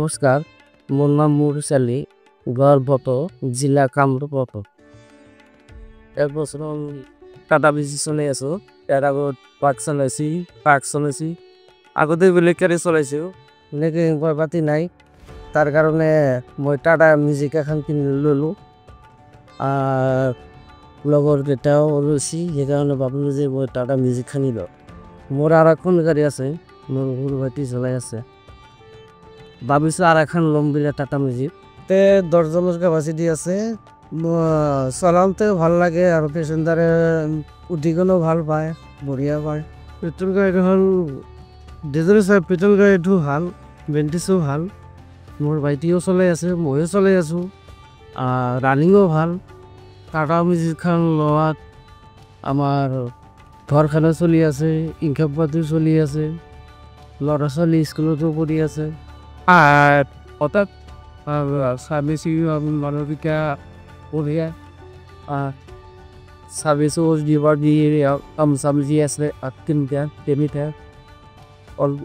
নমস্কার, মোর নাম মুরসালি, ঘর বত, জেলা কামরূপ। এবছর টাটা বিজি চলাই আছো। এর আগত পাক চলাইছি আগতে বেলেগ গাড়ী চলাইছোঁ এনেকে পইচা পাতি নাই তাৰ কাৰণে মই টাটা মিউজিক এখন কিনি ললোঁ। লগৰ কেইটাও লৈছি সেইকাৰণে ভাবিলোঁ যে মই টাটা মিউজিক খানি লওঁ। মোৰ আৰু এখন গাড়ী আছে, মোৰ সৰু ভাইটি চলাই আছে। ভাবিছোঁ আর এখন লম বিলে টাটা মিউজিক তে 10 জনের ক্যাপাসিটি আছে। চলাওতে ভাল লাগে আর পেসেঞ্জারে উঠিকেও ভাল পায়, বঢ়িয়া পায়। পেট্রোল গাড়ীখন ডিজেল পেট্রোল গাড়ীটো ভাল, বেন্টিছো ভাল। মোৰ ভাইটিও চলাই আছে, ময়ো চলাই আছোঁ। ৰানিংও ভাল। টাটা মিউজিকখন লোৱাত আমাৰ ঘৰখনো চলি আছে, ইনকাম পাতিও চলি আছে, ল'ৰা ছোৱালী স্কুলতো পঢ়ি আছে। আর অর্থাৎ সার্ভিসিং মানবিকা বঢ়িয়া সার্ভিসও দিবার দিয়ে সামজি আছে তিনিটা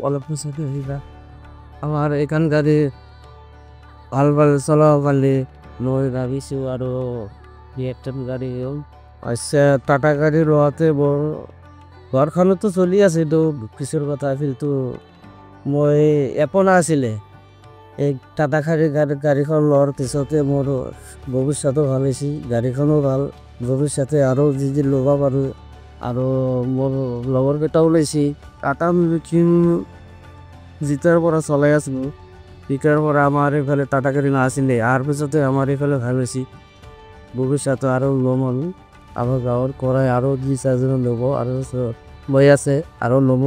অলপ পিছতে আহিবা। আমার এখান গাড়ী ভাল ভাল চলাব পারলে মই ভাবিছোঁ আৰু একটা গাড়ী আচ্ছা টাটা গাড়ী লোৱাতে বৰ ঘৰখনতো চলি আছে তো পিছৰ কথা কিন্তু মই এপনা আছিলে এই টাটা গাড়ীখন লোৱাৰ পিছতে মোৰ ভৱিষ্যতো ভাল হৈছে। গাড়ীখনো ভাল, ভৱিষ্যতে আৰু যি ল'ব পাৰোঁ। আৰু মোৰ লগৰ কেইটাও লৈছে টাটা মিউজিকখন যেতিয়াৰ পৰা চলাই আছিলোঁ তেতিয়াৰ পৰা আমাৰ এইফালে টাটা গাড়ী নাছিলে। আৰু পিছতে আমাৰ এইফালে ভাল হৈছে। ভৱিষ্যতে আৰু ল'ম আমাৰ গাঁৱৰ কৰাই আৰু 2-4জন ল'ব আৰু মই আছে আৰু ল'ব।